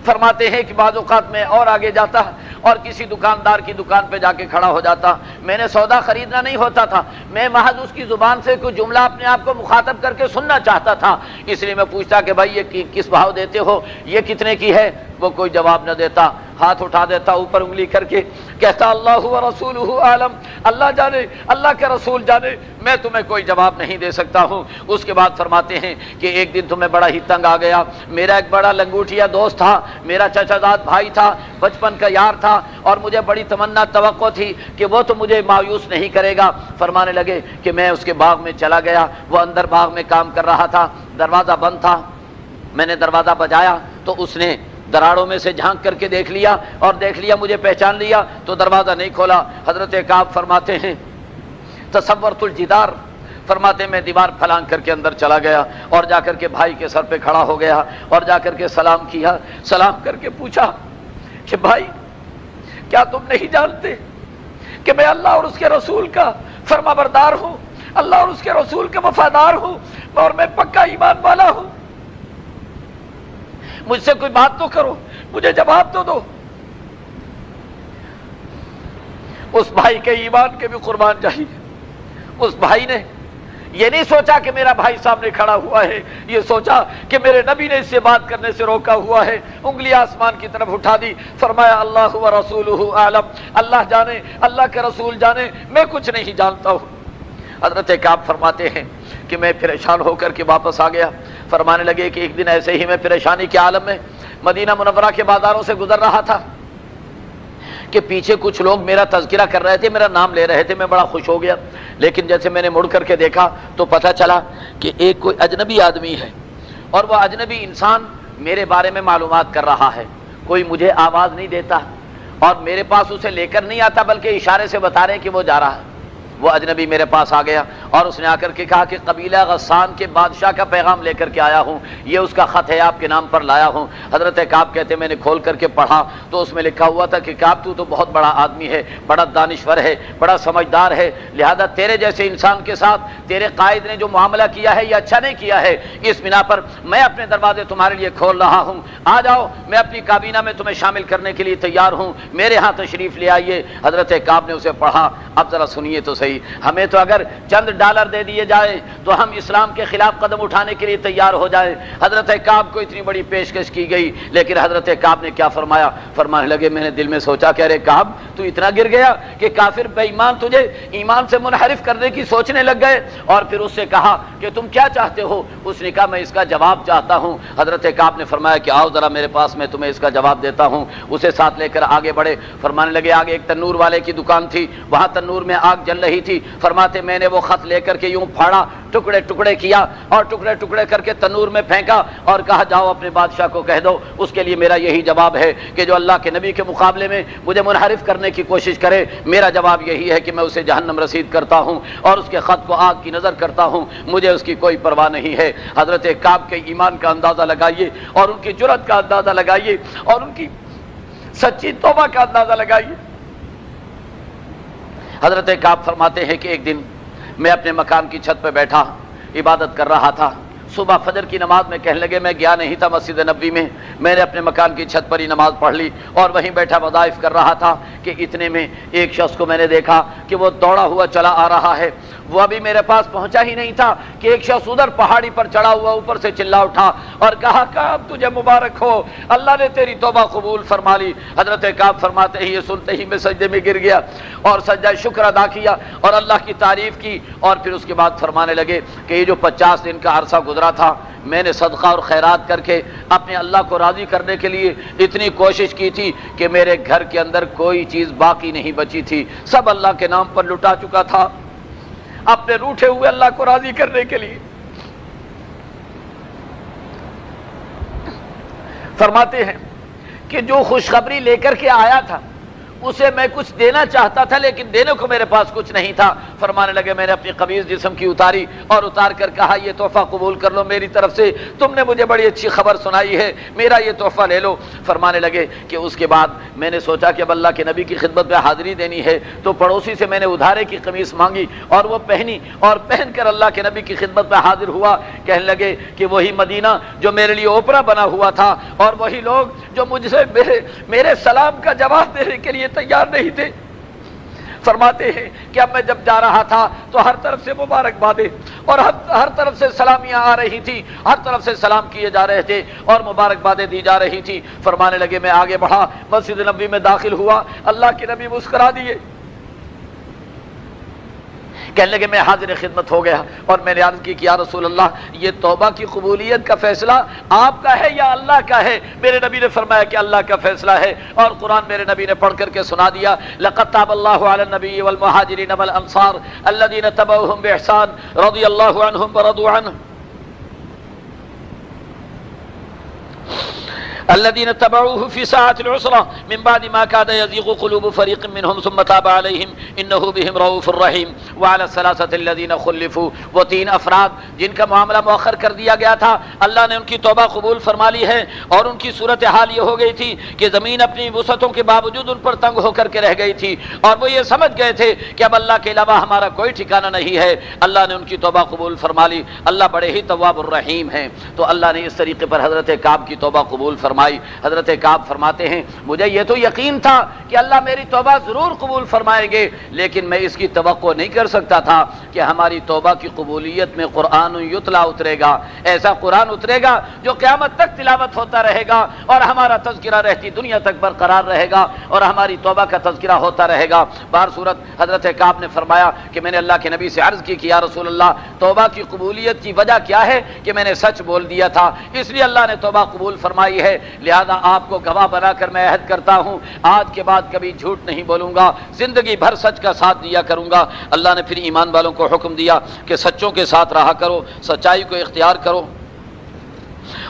فرماتے ہیں کہ بعض اوقات میں اور آگے جاتا اور کسی دکاندار کی دکان پہ جا کے کھڑا ہو جاتا، میں نے سودا خریدنا نہیں ہوتا تھا، میں محض اس کی زبان سے کوئی جملہ اپنے آپ کو مخاطب کر کے سننا چاہتا تھا، اس لیے میں پوچھتا کہ بھائی یہ کس بھاؤ دیتے ہو، یہ کتنے کی ہے؟ وہ کوئی جواب نہ دیتا، ہاتھ اٹھا دیتا اوپر انگلی کر کے، کہتا اللہ و رسولہ عالم، اللہ جانے، اللہ کے رسول جانے، میں تمہیں کوئی جواب نہیں دے سکتا ہوں۔ اس کے بعد فرماتے ہیں کہ ایک دن تمہیں بڑا ہی تنگ آ گیا، میرا ایک بڑا لنگوٹیا دوست تھا، میرا چچا زاد بھائی تھا، بچپن کا یار تھا، اور مجھے بڑی تمنا توقع تھی کہ وہ تو مجھے مایوس نہیں کرے گا۔ فرمانے لگے کہ میں اس کے باغ میں چلا گیا، وہ اندر باغ میں کام کر رہا تھا، دروازہ بند تھا، میں نے دروازہ بجایا تو اس نے دراڑوں میں سے جھانک کر کے دیکھ لیا، اور دیکھ لیا مجھے پہچان لیا تو دروازہ نہیں کھولا۔ حضرت کعب فرماتے ہیں تصورت الجدار، فرماتے ہیں میں دیوار پھلانگ کر کے اندر چلا گیا اور جا کر کے بھائی کے سر پہ کھڑا ہو گیا اور جا کر کے سلام کیا، سلام کر کے پوچھا کہ بھائی کیا تم نہیں جانتے کہ میں اللہ اور اس کے رسول کا فرما بردار ہوں، اللہ اور اس کے رسول کا وفادار ہوں، اور میں پکا ایمان والا ہوں، مجھ سے کوئی بات تو کرو، مجھے جواب تو دو۔ اس بھائی کے ایمان کے بھی قربان جائیے، اس بھائی نے یہ نہیں سوچا کہ میرا بھائی سامنے کھڑا ہوا ہے، یہ سوچا کہ میرے نبی نے اس سے بات کرنے سے روکا ہوا ہے، انگلی آسمان کی طرف اٹھا دی، فرمایا اللہ و رسولہ عالم، اللہ جانے، اللہ کے رسول جانے، میں کچھ نہیں جانتا ہوں۔ حضرت کعب فرماتے ہیں کہ میں پریشان ہو کر کے واپس آ گیا۔ فرمانے لگے کہ ایک دن ایسے ہی میں پریشانی کے عالم میں مدینہ منورہ کے بازاروں سے گزر رہا تھا کہ پیچھے کچھ لوگ میرا تذکرہ کر رہے تھے، میرا نام لے رہے تھے، میں بڑا خوش ہو گیا، لیکن جیسے میں نے مڑ کر کے دیکھا تو پتہ چلا کہ ایک کوئی اجنبی آدمی ہے، اور وہ اجنبی انسان میرے بارے میں معلومات کر رہا ہے، کوئی مجھے آواز نہیں دیتا اور میرے پاس اسے لے کر نہیں آتا، بلکہ اشارے سے بتا رہے ہیں کہ وہ جا رہا ہے۔ وہ اجنبی میرے پاس آ گیا اور اس نے آ کر کے کہا کہ قبیلہ غسان کے بادشاہ کا پیغام لے کر کے آیا ہوں، یہ اس کا خط ہے، آپ کے نام پر لایا ہوں۔ حضرت کعب کہتے میں نے کھول کر کے پڑھا تو اس میں لکھا ہوا تھا کہ کعب تو بہت بڑا آدمی ہے، بڑا دانشور ہے، بڑا سمجھدار ہے، لہذا تیرے جیسے انسان کے ساتھ تیرے قائد نے جو معاملہ کیا ہے یہ اچھا نہیں کیا ہے، اس بنا پر میں اپنے دروازے تمہارے لیے کھول رہا ہوں، آ جاؤ، میں اپنی کابینہ میں تمہیں شامل کرنے کے لیے تیار ہوں، میرے ہاں تشریف لے آئیے۔ حضرت کعب نے اسے پڑھا۔ اب ذرا سنیے تو صحیح، ہمیں تو اگر چند ڈالر دے دیے جائے تو ہم اسلام کے خلاف قدم اٹھانے کے لیے تیار ہو جائیں۔ حضرت کعب کو اتنی بڑی پیشکش کی گئی، لیکن حضرت کعب نے کیا فرمایا؟ فرمانے لگے میں نے دل میں سوچا کہ ارے کعب تو اتنا گر گیا کہ کافر بے ایمان تجھے ایمان سے منحرف کرنے کی سوچنے لگ گئے، اور پھر اس سے کہا کہ تم کیا چاہتے ہو؟ اس نے کہا میں اس کا جواب چاہتا ہوں۔ حضرت کعب نے فرمایا کہ آؤ ذرا میرے پاس، میں تمہیں اس کا جواب دیتا ہوں۔ اسے ساتھ لے کر آگے بڑھے۔ فرمانے لگے آگے ایک تنور والے کی دکان تھی، وہاں تنور میں آگ جل رہی تھی۔ فرماتے میں نے وہ خط لے کر کے یوں پھاڑا، ٹکڑے ٹکڑے کیا اور ٹکڑے ٹکڑے کر کے تنور میں پھینکا اور کہا جاؤ اپنے بادشاہ کو کہہ دو اس کے لیے میرا یہی جواب ہے کہ جو اللہ کے نبی کے مقابلے میں مجھے منحرف کرنے کی کوشش کرے، میرا جواب یہی ہے کہ میں اسے جہنم رسید کرتا ہوں اور اس کے خط کو آگ کی نظر کرتا ہوں، مجھے اس کی کوئی پرواہ نہیں ہے۔ حضرت کعب کے ایمان کا اندازہ لگائیے اور ان کی جرأت کا اندازہ لگائیے اور ان کی سچی توبہ کا اندازہ لگائیے۔ حضرت کعب فرماتے ہیں کہ ایک دن میں اپنے مکان کی چھت پہ بیٹھا عبادت کر رہا تھا، صبح فجر کی نماز میں کہنے لگے میں گیا نہیں تھا مسجد نبوی میں نے اپنے مکان کی چھت پر ہی نماز پڑھ لی اور وہیں بیٹھا وظائف کر رہا تھا کہ اتنے میں ایک شخص کو میں نے دیکھا کہ وہ دوڑا ہوا چلا آ رہا ہے، وہ ابھی میرے پاس پہنچا ہی نہیں تھا کہ ایک شخص ادھر پہاڑی پر چڑھا ہوا اوپر سے چلا اٹھا اور کہا کعب تجھے مبارک ہو، اللہ نے تیری توبہ قبول فرما لی۔ حضرت کعب فرماتے ہیں یہ سنتے ہی میں سجدے میں گر گیا اور سجدہ شکر ادا کیا اور اللہ کی تعریف کی، اور پھر اس کے بعد فرمانے لگے کہ یہ جو 50 دن کا عرصہ گزرا تھا میں نے صدقہ اور خیرات کر کے اپنے اللہ کو راضی کرنے کے لیے اتنی کوشش کی تھی کہ میرے گھر کے اندر کوئی چیز باقی نہیں بچی تھی، سب اللہ کے نام پر لٹا چکا تھا۔ اپنے روٹھے ہوئے اللہ کو راضی کرنے کے لیے۔ فرماتے ہیں کہ جو خوشخبری لے کر کے آیا تھا اسے میں کچھ دینا چاہتا تھا لیکن دینے کو میرے پاس کچھ نہیں تھا۔ فرمانے لگے میں نے اپنی قمیض جسم کی اتاری اور اتار کر کہا یہ تحفہ قبول کر لو میری طرف سے، تم نے مجھے بڑی اچھی خبر سنائی ہے، میرا یہ تحفہ لے لو۔ فرمانے لگے کہ اس کے بعد میں نے سوچا کہ اب اللہ کے نبی کی خدمت میں حاضری دینی ہے، تو پڑوسی سے میں نے ادھارے کی قمیص مانگی اور وہ پہنی اور پہن کر اللہ کے نبی کی خدمت میں حاضر ہوا۔ کہنے لگے کہ وہی مدینہ جو میرے لیے اوپرا بنا ہوا تھا اور وہی لوگ جو مجھ سے میرے سلام کا جواب دینے کے لیے تیار نہیں تھے۔ فرماتے ہیں کہ اب میں جب جا رہا تھا تو ہر طرف سے مبارکبادیں اور ہر طرف سے سلامیاں آ رہی تھی، ہر طرف سے سلام کیے جا رہے تھے اور مبارکبادیں دی جا رہی تھی۔ فرمانے لگے میں آگے بڑھا، مسجد نبوی میں داخل ہوا، اللہ کے نبی مسکرا دیے، کہنے لگے میں حاضر خدمت ہو گیا اور میں نے عرض کی کہ یا رسول اللہ یہ توبہ کی قبولیت کا فیصلہ آپ کا ہے یا اللہ کا ہے؟ میرے نبی نے فرمایا کہ اللہ کا فیصلہ ہے، اور قرآن میرے نبی نے پڑھ کر کے سنا دیا، لقد تاب اللہ علی النبی والمہاجرین والانصار الذین تبعوہم باحسان رضی اللہ عنہم ورضوا عنہ الذين اتبعوه في ساعة العسرة من بعد ما كاد يزيغ قلوب فريق منهم ثم تاب عليهم إنه بهم رؤوف رحيم وعلى الثلاثة الذين خلفوا، وہ تین افراد جن کا معاملہ مؤخر کر دیا گیا تھا اللہ نے ان کی توبہ قبول فرما لی ہے، اور ان کی صورتحال یہ ہو گئی تھی کہ زمین اپنی وسعتوں کے باوجود ان پر تنگ ہو کر کے رہ گئی تھی، اور وہ یہ سمجھ گئے تھے کہ اب اللہ کے علاوہ ہمارا کوئی ٹھکانہ نہیں ہے۔ اللہ نے ان کی توبہ قبول فرما لی، اللہ بڑے ہی تواب الرحیم ہیں۔ تو اللہ نے اس طریقے پر حضرت کعب کی توبہ قبول فرمائی۔ حضرت کعب فرماتے ہیں مجھے یہ تو یقین تھا کہ اللہ میری توبہ ضرور قبول فرمائیں گے، لیکن میں اس کی توقع نہیں کر سکتا تھا کہ ہماری توبہ کی قبولیت میں قرآن یتلا اترے گا، ایسا قرآن اترے گا جو قیامت تک تلاوت ہوتا رہے گا اور ہمارا تذکرہ رہتی دنیا تک برقرار رہے گا اور ہماری توبہ کا تذکرہ ہوتا رہے گا۔ بہر صورت حضرت کعب نے فرمایا کہ میں نے اللہ کے نبی سے عرض کی کہ یا رسول اللہ توبہ کی قبولیت کی وجہ کیا ہے؟ کہ میں نے سچ بول دیا تھا، اس لیے اللہ نے توبہ قبول فرمائی ہے، لہذا آپ کو گواہ بنا کر میں عہد کرتا ہوں آج کے بعد کبھی جھوٹ نہیں بولوں گا، زندگی بھر سچ کا ساتھ دیا کروں گا۔ اللہ نے پھر ایمان والوں کو حکم دیا کہ سچوں کے ساتھ رہا کرو، سچائی کو اختیار کرو،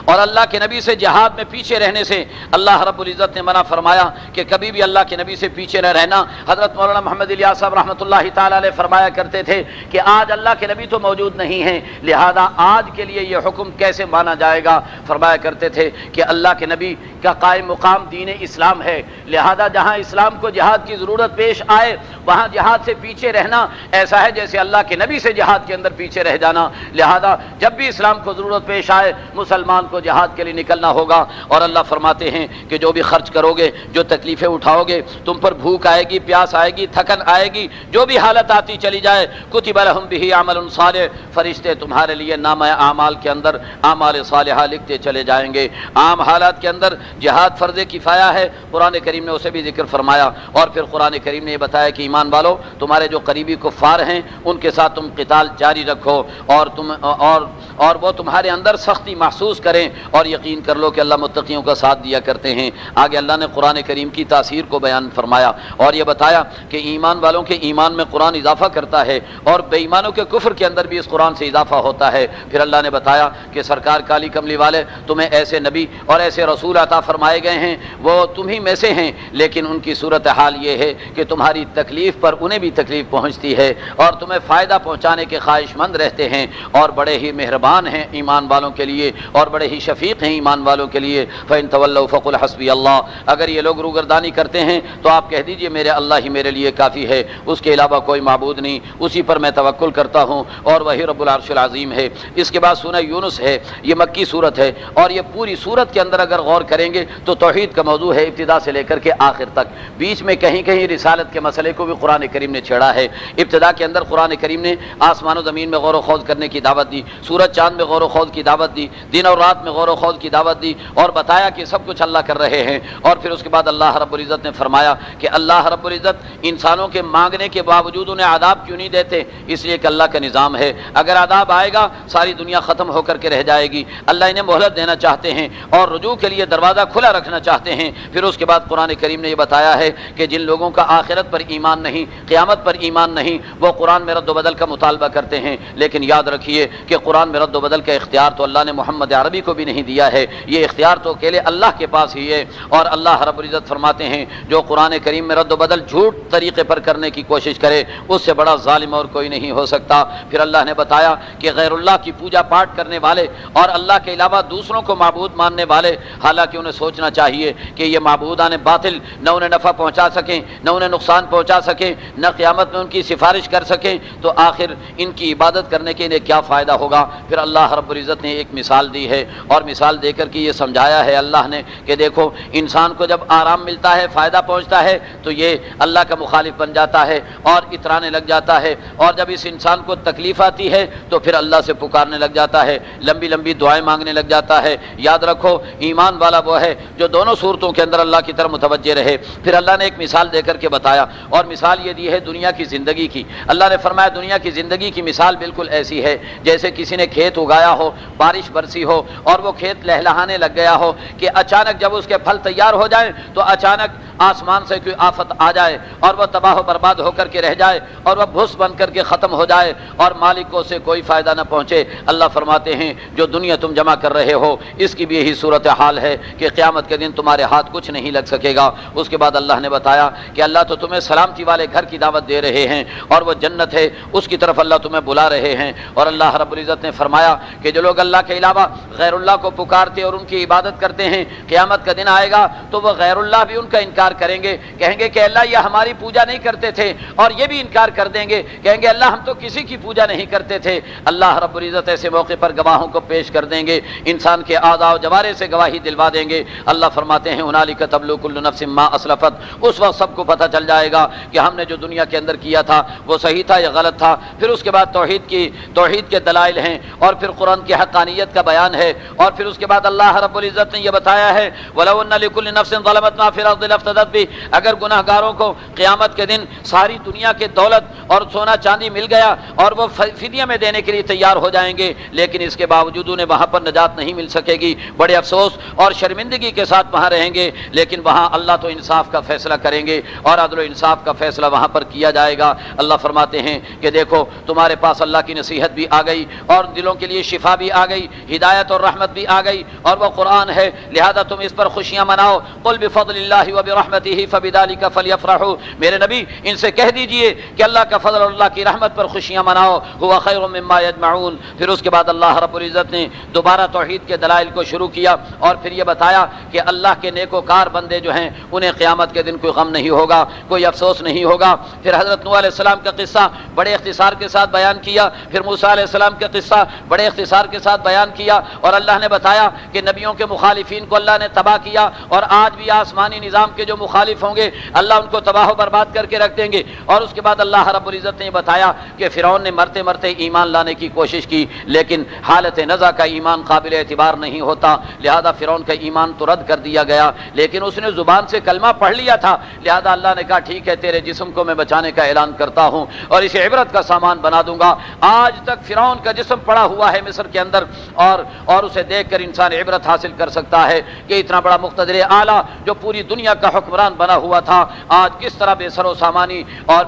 اور اللہ کے نبی سے جہاد میں پیچھے رہنے سے اللہ رب العزت نے منع فرمایا کہ کبھی بھی اللہ کے نبی سے پیچھے نہ رہنا۔ حضرت مولانا محمد الیاس صاحب رحمۃ اللہ تعالیٰ علیہ فرمایا کرتے تھے کہ آج اللہ کے نبی تو موجود نہیں ہیں، لہذا آج کے لیے یہ حکم کیسے مانا جائے گا؟ فرمایا کرتے تھے کہ اللہ کے نبی کا قائم مقام دین اسلام ہے، لہذا جہاں اسلام کو جہاد کی ضرورت پیش آئے وہاں جہاد سے پیچھے رہنا ایسا ہے جیسے اللہ کے نبی سے جہاد کے اندر پیچھے رہ جانا، لہذا جب بھی اسلام کو ضرورت پیش آئے مسلمان کو جہاد کے لیے نکلنا ہوگا۔ اور اللہ فرماتے ہیں کہ جو بھی خرچ کرو گے، جو تکلیفیں اٹھاؤ گے، تم پر بھوک آئے گی، پیاس آئے گی، تھکن آئے گی، جو بھی حالت آتی چلی جائے، کتب لہم بہ عمل صالح، فرشتے تمہارے لیے نامہ اعمال کے اندر اعمال صالحہ لکھتے چلے جائیں گے۔ عام حالات کے اندر جہاد فرض کفایہ ہے، قرآن کریم نے اسے بھی ذکر فرمایا، اور پھر قرآن کریم نے یہ بتایا کہ ایمان والو تمہارے جو قریبی کفار ہیں ان کے ساتھ تم قتال جاری رکھو، اور وہ تمہارے اندر سختی محسوس کریں، اور یقین کر لو کہ اللہ متقیوں کا ساتھ دیا کرتے ہیں۔ آگے اللہ نے قرآن کریم کی تاثیر کو بیان فرمایا اور یہ بتایا کہ ایمان والوں کے ایمان میں قرآن اضافہ کرتا ہے اور بے ایمانوں کے کفر کے اندر بھی اس قرآن سے اضافہ ہوتا ہے۔ پھر اللہ نے بتایا کہ سرکار کالی کملی والے تمہیں ایسے نبی اور ایسے رسول عطا فرمائے گئے ہیں، وہ تمہیں میں سے ہیں، لیکن ان کی صورتحال یہ ہے کہ تمہاری تکلیف پر انہیں بھی تکلیف پہنچتی ہے اور تمہیں فائدہ پہنچانے کے خواہش مند رہتے ہیں، اور بڑے ہی مہربان ہیں ایمان والوں کے لیے اور بڑے ہی شفیق ہیں ایمان والوں کے لیے۔ فَإِن تَوَلَّوْا فَقُلْ حَسْبِيَ اللَّهُ، اگر یہ لوگ روگردانی کرتے ہیں تو آپ کہہ دیجئے میرے اللہ ہی میرے لیے کافی ہے، اس کے علاوہ کوئی معبود نہیں، اسی پر میں توکل کرتا ہوں اور وہی رب العرش العظیم ہے۔ اس کے بعد سورہ یونس ہے، یہ مکی صورت ہے، اور یہ پوری صورت کے اندر اگر غور کریں گے تو توحید کا موضوع ہے ابتدا سے لے کر کے آخر تک۔ بیچ میں کہیں کہیں رسالت کے مسئلے کو بھی قرآن کریم نے چھیڑا ہے۔ ابتدا کے اندر قرآن کریم نے آسمان و زمین میں غور و خوض کرنے کی دعوت دی، سورج چاند میں غور و خوض کی دعوت دی، دن اور رات میں غور و خوض کی دعوت دی، اور بتایا کہ سب کچھ اللہ کر رہے ہیں۔ اور پھر اس کے بعد اللہ رب العزت نے فرمایا کہ اللہ رب العزت انسانوں کے مانگنے کے باوجود انہیں عذاب کیوں نہیں دیتے؟ اس لیے کہ اللہ کا نظام ہے، اگر عذاب آئے گا ساری دنیا ختم ہو کر کے رہ جائے گی۔ اللہ انہیں مہلت دینا چاہتے ہیں اور رجوع کے لیے دروازہ کھلا رکھنا چاہتے ہیں۔ پھر اس کے بعد قرآن کریم نے یہ بتایا ہے کہ جن لوگوں کا آخرت پر ایمان ایمان نہیں، قیامت پر ایمان نہیں، وہ قرآن میں رد و بدل کا مطالبہ کرتے ہیں۔ لیکن یاد رکھیے کہ قرآن میں رد و بدل کا اختیار تو اللہ نے محمد عربی کو بھی نہیں دیا ہے، یہ اختیار تو اکیلے اللہ کے پاس ہی ہے۔ اور اللہ رب العزت فرماتے ہیں جو قرآن کریم میں رد و بدل جھوٹ طریقے پر کرنے کی کوشش کرے اس سے بڑا ظالم اور کوئی نہیں ہو سکتا۔ پھر اللہ نے بتایا کہ غیر اللہ کی پوجا پاٹ کرنے والے اور اللہ کے علاوہ دوسروں کو معبود ماننے والے، حالانکہ انہیں سوچنا چاہیے کہ یہ معبودان باطل نہ انہیں نفع پہنچا سکیں نہ انہیں نقصان پہنچا سکیں نہ قیامت میں ان کی سفارش کر سکیں، تو آخر ان کی عبادت کرنے کے انہیں کیا فائدہ ہوگا۔ پھر اللہ رب العزت نے ایک مثال دی ہے اور مثال دے کر کے یہ سمجھایا ہے اللہ نے کہ دیکھو انسان کو جب آرام ملتا ہے، فائدہ پہنچتا ہے، تو یہ اللہ کا مخالف بن جاتا ہے اور اترانے لگ جاتا ہے، اور جب اس انسان کو تکلیف آتی ہے تو پھر اللہ سے پکارنے لگ جاتا ہے، لمبی لمبی دعائیں مانگنے لگ جاتا ہے۔ یاد رکھو ایمان والا وہ ہے جو دونوں صورتوں کے اندر اللہ کی طرف متوجہ رہے۔ پھر اللہ نے ایک مثال دے کر کے بتایا، اور مثال یہ دی ہے دنیا کی زندگی کی۔ اللہ نے فرمایا دنیا کی زندگی کی مثال بالکل ایسی ہے جیسے کسی نے کھیت اگایا ہو، بارش برسی ہو اور وہ کھیت لہلہانے لگ گیا ہو کہ اچانک جب اس کے پھل تیار ہو جائیں تو اچانک آسمان سے کوئی آفت آ جائے اور وہ تباہ و برباد ہو کر کے رہ جائے اور وہ بھس بن کر کے ختم ہو جائے اور مالک کو سے کوئی فائدہ نہ پہنچے۔ اللہ فرماتے ہیں جو دنیا تم جمع کر رہے ہو اس کی بھی یہی صورتحال ہے کہ قیامت کے دن تمہارے ہاتھ کچھ نہیں لگ سکے گا۔ اس کے بعد اللہ نے بتایا کہ اللہ تو تمہیں سلامتی والے گھر کی دعوت دے رہے ہیں اور وہ جنت ہے، اس کی طرف اللہ تمہیں بلا رہے ہیں۔ اور اللہ رب العزت نے فرمایا کہ جو لوگ اللہ کے علاوہ غیر اللہ کو پکارتے اور ان کی عبادت کرتے ہیں، قیامت کا دن آئے گا تو وہ غیر اللہ بھی ان کا انکار کریں گے، کہیں گے کہ اللہ یہ ہماری پوجا نہیں کرتے تھے، اور یہ بھی انکار کر دیں گے، کہیں گے اللہ ہم تو کسی کی پوجا نہیں کرتے تھے۔ اللہ رب العزت ایسے موقع پر گواہوں کو پیش کر دیں گے، انسان کے اعضاء و جوارح سے گواہی دلوا دیں گے۔ اللہ فرماتے ہیں ہنالک تبلو کل نفس ما اسلفت، اس وقت سب کو پتہ چل جائے گا کہ ہم نے جو دنیا کے اندر کیا تھا وہ صحیح تھا یا غلط تھا۔ پھر اس کے بعد توحید کے دلائل ہیں اور پھر قرآن کی حقانیت کا بیان ہے، اور پھر اس کے بعد اللہ رب العزت نے یہ بتایا ہے وَلَوْ أَنَّ لِكُلِّ نَفْسٍ ظَلَمَتْ مَا فِي الْأَرْضِ لَافْتَدَتْ بِهِ، اگر گناہ گاروں کو قیامت کے دن ساری دنیا کے دولت اور سونا چاندی مل گیا اور وہ فدیہ میں دینے کے لیے تیار ہو جائیں گے، لیکن اس کے باوجود انہیں وہاں پر نجات نہیں مل سکے گی، بڑے افسوس اور شرمندگی کے ساتھ وہاں رہیں گے۔ لیکن وہاں اللہ تو انصاف کا فیصلہ کریں گے اور عدل و انصاف کا فیصلہ وہاں پر کیا جائے گا۔ اللہ فرماتے ہیں کہ دیکھو تمہارے پاس اللہ کی نصیحت بھی آ گئی اور دلوں کے لیے شفا بھی آ گئی، ہدایت اور رحمت بھی آ گئی، اور وہ قرآن ہے، لہذا تم اس پر خوشیاں مناؤ۔ قل بفضل اللہ وبرحمتہ فبذلک فلیفرحوا، میرے نبی ان سے کہہ دیجئے کہ اللہ کا فضل اور اللہ کی رحمت پر خوشیاں مناؤ، هو خیر مما یجمعون۔ پھر اس کے بعد اللہ رب العزت نے دوبارہ توحید کے دلائل کو شروع کیا اور پھر یہ بتایا کہ اللہ کے نیکوکار بندے جو ہیں انہیں قیامت کے دن کوئی غم نہیں ہوگا، کوئی افسوس نہیں ہوگا۔ پھر حضرت نوح علیہ السلام کا قصہ بڑے اختصار کے ساتھ بیان کیا، پھر موسیٰ علیہ السلام کا قصہ بڑے اختصار کے ساتھ بیان کیا، اور اللہ نے بتایا کہ نبیوں کے مخالفین کو اللہ نے تباہ کیا، اور آج بھی آسمانی نظام کے جو مخالف ہوں گے اللہ ان کو تباہ و برباد کر کے رکھ دیں گے۔ اور اس کے بعد اللہ رب العزت نے بتایا کہ فرعون نے مرتے مرتے ایمان لانے کی کوشش کی، لیکن حالت نزع کا ایمان قابل اعتبار نہیں ہوتا، لہذا فرعون کا ایمان تو رد کر دیا گیا، لیکن اس نے زبان سے کلمہ پڑھ لیا تھا، لہذا اللہ نے کہا ٹھیک ہے تیرے جسم کو میں بچانے کا اعلان کرتا ہوں اور اسے عبرت کا سامان بنا دوں گا۔ آج تک فرعون کا جسم پڑا ہوا ہے مصر کے اندر، اور اسے دیکھ کر انسان عبرت حاصل کر سکتا ہے کہ اتنا بڑا مقتدر اعلیٰ جو پوری دنیا کا حکمران بنا ہوا تھا آج کس طرح بے سر و سامانی اور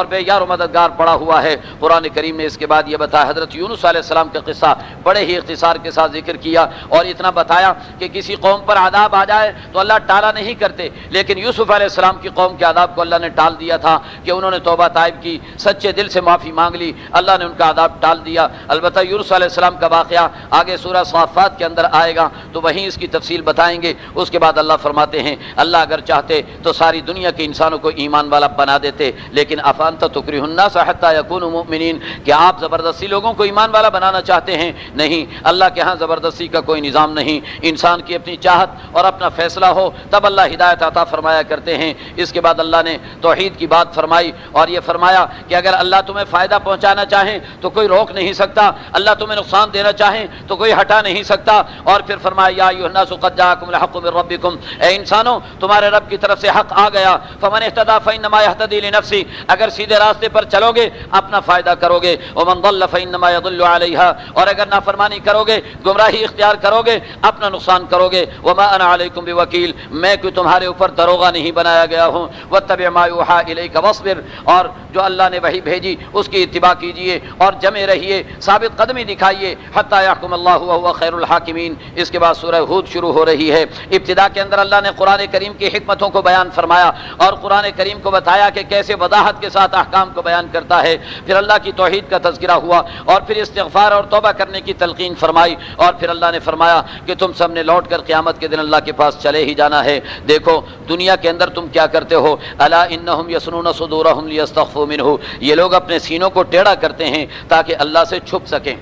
بے یار و مددگار پڑا ہوا ہے۔ قرآن کریم نے اس کے بعد یہ بتایا، حضرت یونس علیہ السلام کا قصہ بڑے ہی اختصار کے ساتھ ذکر کیا اور اتنا بتایا کہ کسی قوم پر عذاب آ جائے تو اللہ ٹالا نہیں کرتے، لیکن یوسف علیہ السلام کی قوم کے عذاب کو اللہ نے ٹال دیا تھا کہ انہوں نے توبہ طائب کی، سچے دل سے معافی مانگ لی، اللہ نے ان کا عذاب ٹال دیا۔ البتہ یونس علیہ السلام کا واقعہ آگے سورہ صافات کے اندر آئے گا تو وہیں اس کی تفصیل بتائیں گے۔ اس کے بعد اللہ فرماتے ہیں اللہ اگر چاہتے تو ساری دنیا کے انسانوں کو ایمان والا بنا دیتے، لیکن افانت تکرہ الناس حتی یکونوا مؤمنین، کیا آپ زبردستی لوگوں کو ایمان والا بنانا چاہتے ہیں؟ نہیں، اللہ کے ہاں زبردستی کا کوئی نظام نہیں، انسان کی اپنی چاہت اور اپنا فیصلہ ہو تب اللہ ہدایت عطا فرمایا کرتے ہیں۔ اس کے بعد اللہ نے توحید کی بات فرمائی اور یہ فرمایا کہ اگر اللہ تمہیں فائدہ پہنچانا چاہیں تو کوئی روک نہیں سکتا، اللہ تمہیں نقصان دینا چاہیں تو کوئی ہٹا نہیں سکتا۔ اور پھر فرمایا یا ایھا الناس قد جاءکم الحق من ربکم، اے انسانوں تمہارے رب کی طرف سے حق آ گیا، فمن اہتدی فانما یہتدی لنفسہ، اگر سیدھے راستے پر چلو گے اپنا فائدہ کرو گے، ومن ضل فانما یضل علیہا، اور اگر نافرمانی کرو گے گمراہی اختیار کرو گے اپنا نقصان کرو گے، وما انا علیکم بوکیل، میں کوئی تمہارے اوپر دروغہ نہیں بنایا گیا ہوں، واتبع ما یوحی الیک واصبر، اور جو اللہ نے وحی بھیجی اس کی اتباع کیجئے اور جمے رہیے، ثابت قدمی دکھائیے، حتی یحکم اللہ وہو خیر الحاکمین۔ اس کے بعد سورہ ہود شروع ہو رہی ہے۔ ابتدا کے اندر اللہ نے قرآن کریم کی حکمتوں کو بیان فرمایا اور قرآن کریم کو بتایا کہ کیسے وضاحت کے ساتھ احکام کو بیان کرتا ہے، پھر اللہ کی توحید کا تذکرہ ہوا اور پھر استغفار اور توبہ کرنے کی تلقین فرمائی، اور پھر اللہ نے فرمایا کہ تم سب نے لوٹ کر قیامت کے دن اللہ کے پاس چلے ہی جانا ہے۔ دیکھو دنیا کے اندر تم کیا کرتے ہو، الا انہم یسنون صدورہم لیستخفوا منہ، یہ لوگ اپنے سینوں کو ٹیڑھا کرتے ہیں تاکہ اللہ سے چھپ سکیں۔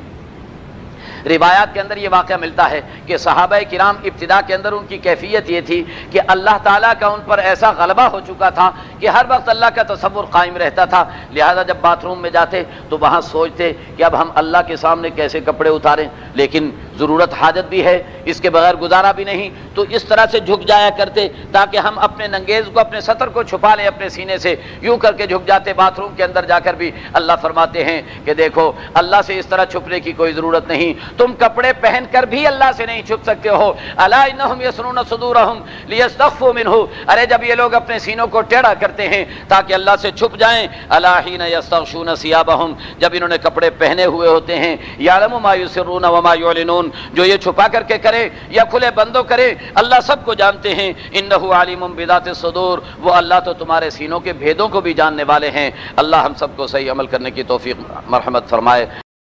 روایات کے اندر یہ واقعہ ملتا ہے کہ صحابہ کرام ابتدا کے اندر ان کی کیفیت یہ تھی کہ اللہ تعالیٰ کا ان پر ایسا غلبہ ہو چکا تھا کہ ہر وقت اللہ کا تصور قائم رہتا تھا، لہذا جب باتھ روم میں جاتے تو وہاں سوچتے کہ اب ہم اللہ کے سامنے کیسے کپڑے اتاریں، لیکن ضرورت حاجت بھی ہے، اس کے بغیر گزارا بھی نہیں، تو اس طرح سے جھک جایا کرتے تاکہ ہم اپنے ننگیز کو، اپنے سطر کو چھپا لیں اپنے سینے سے، یوں کر کے جھک جاتے باتھ روم کے اندر جا کر بھی۔ اللہ فرماتے ہیں کہ دیکھو اللہ سے اس طرح چھپنے کی کوئی ضرورت نہیں، تم کپڑے پہن کر بھی اللہ سے نہیں چھپ سکتے ہو۔ الا انہم یسنون صدورہم لیستخفوا منہ، ارے جب یہ لوگ اپنے سینوں کو ٹیڑھا کرتے ہیں تاکہ اللہ سے چھپ جائیں، الا حین یستغشون ثیابہم، جب انہوں نے کپڑے پہنے ہوئے ہوتے ہیں، یعلم ما یسرون وما یعلنون، جو یہ چھپا کر کے کرے یا کھلے بندوں کرے اللہ سب کو جانتے ہیں، انہ علیم بذات الصدور، وہ اللہ تو تمہارے سینوں کے بھیدوں کو بھی جاننے والے ہیں۔ اللہ ہم سب کو صحیح عمل کرنے کی توفیق مرحمت فرمائے۔